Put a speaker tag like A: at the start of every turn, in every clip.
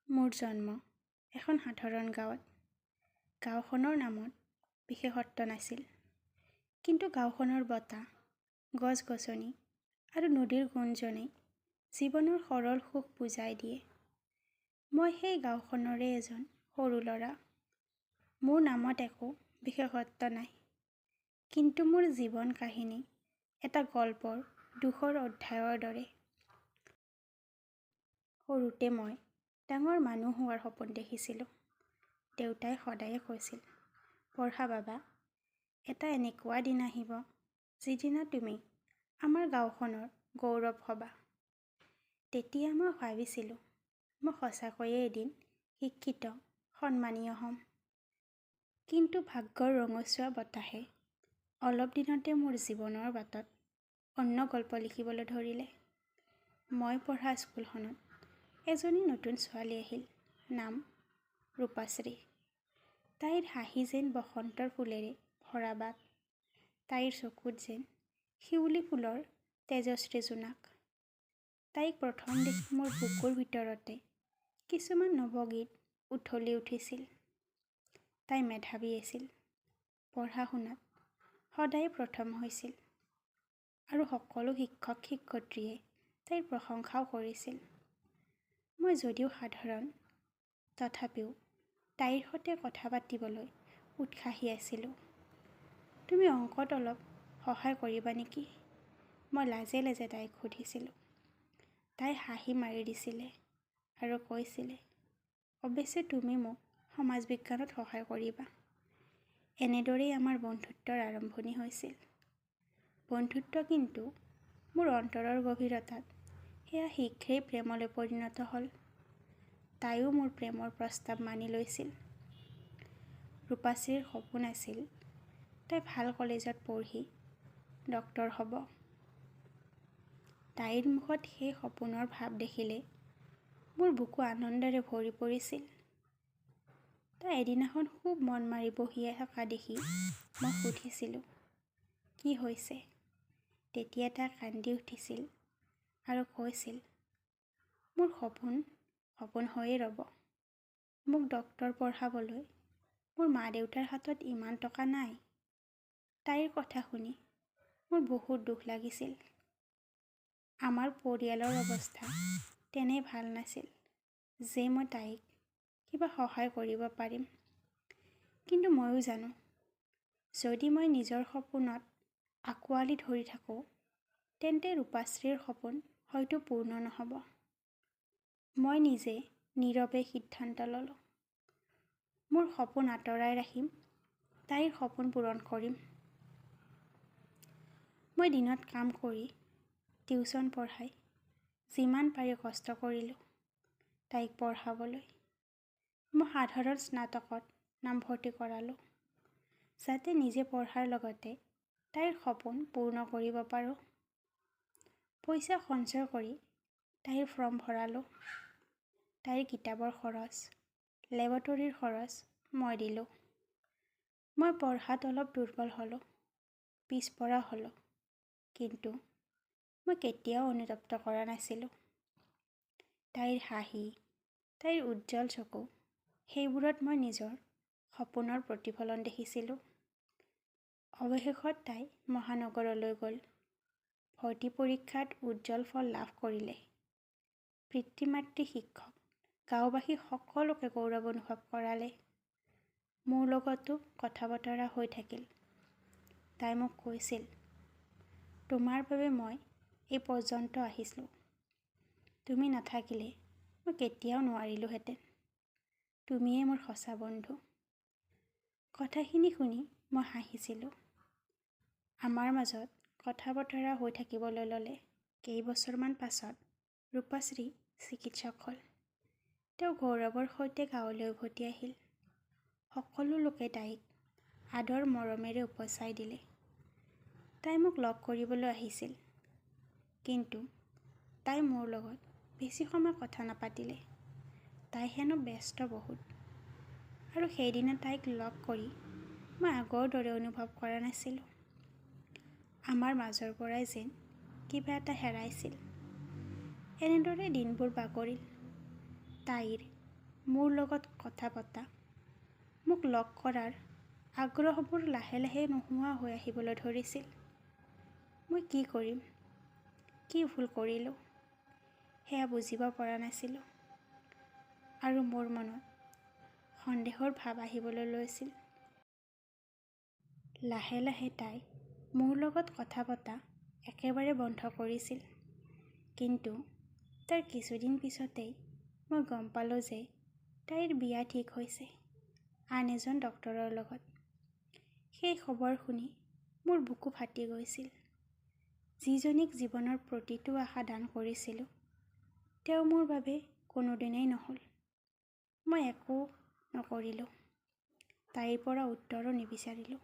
A: মোৰ জন্ম এখন সাধাৰণ গাঁৱত। গাঁওখনৰ নামত বিশেষত্ব নাছিল, কিন্তু গাঁওখনৰ বতাহ, গছ-গছনি আৰু নদীৰ গুঞ্জনে জীৱনৰ সৰল সুখ বুজাই দিয়ে। মই সেই গাঁওখনৰে এজন সৰু ল'ৰা। মোৰ নামত একো বিশেষত্ব নাই, কিন্তু মোৰ জীৱন কাহিনী এটা গল্পৰ দুখৰ অধ্যায়ৰ দৰে। সৰুতে মই ডাঙৰ মানুহ হোৱাৰ সপোন দেখিছিলোঁ। দেউতাই সদায়ে কৈছিল, পঢ়া বাবা, এটা এনেকুৱা দিন আহিব যিদিনা তুমি আমাৰ গাঁওখনৰ গৌৰৱ হ'বা। তেতিয়া মই ভাবিছিলোঁ মই সঁচাকৈয়ে এদিন শিক্ষিত, সন্মানীয় হ'ম। কিন্তু ভাগ্যৰ ৰঙচুৱা বতাহে অলপ দিনতে মোৰ জীৱনৰ বাটত অন্য গল্প লিখিবলৈ ধৰিলে। মই পঢ়া স্কুলখনত এজনী নতুন ছোৱালী আহিল, নাম ৰূপাশ্ৰী। তাইৰ হাঁহি যেন বসন্তৰ ফুলেৰে ভৰা বাট, তাইৰ চকুত যেন শিউলি ফুলৰ তেজশ্ৰী জোনাক। তাইক প্ৰথম দেখি মোৰ বুকুৰ ভিতৰতে কিছুমান নৱগীত উঠলি উঠিছিল। তাই মেধাৱী আছিল, পঢ়া শুনাত সদায় প্ৰথম হৈছিল, আৰু সকলো শিক্ষক শিক্ষয়িত্ৰীয়ে তাইৰ প্ৰশংসাও কৰিছিল। মই যদিও সাধাৰণ, তথাপিও তাইৰ সৈতে কথা পাতিবলৈ উৎসাহী আছিলোঁ। তুমি অংকত অলপ সহায় কৰিবা নেকি? মই লাজে লাজে তাইক সুধিছিলোঁ। তাই হাঁহি মাৰি দিছিলে আৰু কৈছিলে, অৱশ্যে তুমি মোক সমাজ বিজ্ঞানত সহায় কৰিবা। এনেদৰেই আমাৰ বন্ধুত্বৰ আৰম্ভণি হৈছিল। বন্ধুত্ব কিন্তু মোৰ অন্তৰৰ গভীৰতাত সেয়া শীঘ্ৰেই প্ৰেমলৈ পৰিণত হ'ল। তাইও মোৰ প্ৰেমৰ প্ৰস্তাৱ মানি লৈছিল। ৰূপাশ্ৰীৰ সপোন আছিল তাই ভাল কলেজত পঢ়ি ডক্তৰ হ'ব। তাইৰ মুখত সেই সপোনৰ ভাৱ দেখিলে মোৰ বুকু আনন্দেৰে ভৰি পৰিছিল। তাই এদিনাখন খুব মন মাৰি বহি থকা দেখি মই সুধিছিলোঁ, কি হৈছে? তেতিয়া তাই কান্দি উঠিছিল আৰু কৈছিল, মোৰ সপোন হৈয়ে ৰ'ব। মোক ডক্তৰ পঢ়াবলৈ মোৰ মা-দেউতাৰ হাতত ইমান টকা নাই। তাইৰ কথা শুনি মোৰ বহুত দুখ লাগিছিল। আমাৰ পৰিয়ালৰ অৱস্থা তেনে ভাল নাছিল যে মই তাইক কিবা সহায় কৰিব পাৰিম। কিন্তু ময়ো জানো, যদি মই নিজৰ সপোনত আঁকোৱালি ধৰি থাকোঁ, তেন্তে ৰূপাশ্ৰীৰ সপোন হয়তো পূৰ্ণ নহ'ব। মই নিজে নীৰৱে সিদ্ধান্ত ল'লোঁ। মোৰ সপোন আঁতৰাই ৰাখিম, তাইৰ সপোন পূৰণ কৰিম। মই দিনত কাম কৰি, টিউচন পঢ়াই, যিমান পাৰি কষ্ট কৰিলোঁ তাইক পঢ়াবলৈ। মই সাধাৰণ স্নাতকত নামভৰ্তি কৰালোঁ, যাতে নিজে পঢ়াৰ লগতে তাইৰ সপোন পূৰ্ণ কৰিব পাৰোঁ। পইচা সঞ্চয় কৰি তাইৰ ফৰ্ম ভৰালোঁ। তাইৰ কিতাপৰ খৰচ, লেবৰেটৰীৰ খৰচ মই দিলোঁ। মই পঢ়াত অলপ দুৰ্বল হ'লোঁ, পিছপৰা হ'লোঁ, কিন্তু মই কেতিয়াও অনুতপ্ত কৰা নাছিলোঁ। তাইৰ হাঁহি, তাইৰ উজ্জ্বল চকু, সেইবোৰত মই নিজৰ সপোনৰ প্ৰতিফলন দেখিছিলোঁ। অৱশেষত তাই মহানগৰলৈ গ'ল। ভৰ্তি পৰীক্ষাত উজ্জ্বল ফল লাভ কৰিলে। পিতৃ-মাতৃ, শিক্ষক, গাঁওবাসী সকলোকে গৌৰৱ অনুভৱ কৰালে। মোৰ লগতো কথা বতৰা হৈ থাকিল। তাই মোক কৈছিল, তোমাৰ বাবে মই এই পৰ্যন্ত আহিছিলোঁ। তুমি নাথাকিলে মই কেতিয়াও নোৱাৰিলোঁহেঁতেন। তুমিয়েই মোৰ সঁচা বন্ধু। কথাখিনি শুনি মই হাঁহিছিলোঁ। আমাৰ মাজত কথা বতৰা হৈ থাকিবলৈ ল'লে। কেইবছৰমান পাছত ৰূপাশ্ৰী চিকিৎসক হ'ল। তেওঁ গৌৰৱৰ সৈতে গাঁৱলৈ উভতি আহিল। সকলো লোকে তাইক আদৰ মৰমেৰে উপচাই দিলে। তাই মোক লগ কৰিবলৈ আহিছিল, কিন্তু তাই মোৰ লগত বেছি সময় কথা নাপাতিলে। তাই হেনো ব্যস্ত বহুত, আৰু সেইদিনা তাইক লগ কৰি মই আগৰ দৰে অনুভৱ কৰা নাছিলোঁ। আমাৰ মাজৰ পৰাই যেন কিবা এটা হেৰাইছিল। এনেদৰে দিনবোৰ বাগৰিল। তাইৰ মোৰ লগত কথা পতা, মোক লগ কৰাৰ আগ্ৰহবোৰ লাহে লাহে নোহোৱা হৈ আহিবলৈ ধৰিছিল। মই কি কৰিম, কি ভুল কৰিলোঁ সেয়া বুজিব পৰা নাছিলোঁ আৰু মোৰ মনত সন্দেহৰ ভাৱ আহিবলৈ লৈছিল। লাহে লাহে তাই মোৰ লগত কথা পতা একেবাৰে বন্ধ কৰিছিল। কিন্তু তাৰ কিছুদিন পিছতেই মই গম পালোঁ যে তাইৰ বিয়া ঠিক হৈছে আন এজন ডক্তৰৰ লগত। সেই খবৰ শুনি মোৰ বুকু ফাটি গৈছিল। যিজনীক জীৱনৰ প্ৰতিটো আশা দান কৰিছিলোঁ, তেওঁ মোৰ বাবে কোনোদিনেই নহ'ল। মই একো নকৰিলোঁ, তাইৰ পৰা উত্তৰো নিবিচাৰিলোঁ।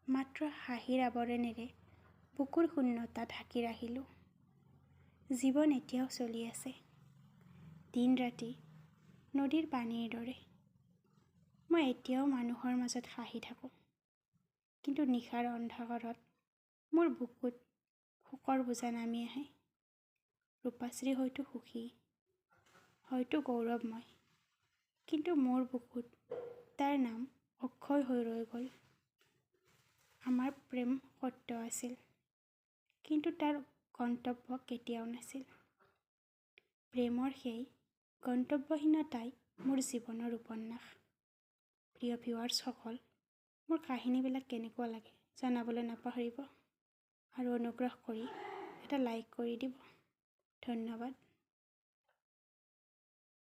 A: মাত্ৰ হাঁহিৰ আৱৰণেৰে বুকুৰ শূন্যতা ঢাকি ৰাখিলোঁ। জীৱন এতিয়াও চলি আছে, দিন ৰাতি নদীৰ পানীৰ দৰে। মই এতিয়াও মানুহৰ মাজত হাঁহি থাকোঁ, কিন্তু নিশাৰ অন্ধকাৰত মোৰ বুকুত শোকৰ বোজা নামি আহে। ৰূপাশ্ৰী হয়তো সুখী, হয়তো গৌৰৱময়, কিন্তু মোৰ বুকুত তাৰ নাম অক্ষয় হৈ ৰৈ গ'ল। আমাৰ প্ৰেম সত্য আছিল, কিন্তু তাৰ গন্তব্য কেতিয়াও নাছিল। প্ৰেমৰ সেই গন্তব্যহীনতাই মোৰ জীৱনৰ উপন্যাস। প্ৰিয় ভিউৱাৰ্ছসকল, মোৰ কাহিনীবিলাক কেনেকুৱা লাগে জনাবলৈ নাপাহৰিব আৰু অনুগ্ৰহ কৰি এটা লাইক কৰি দিব। ধন্যবাদ।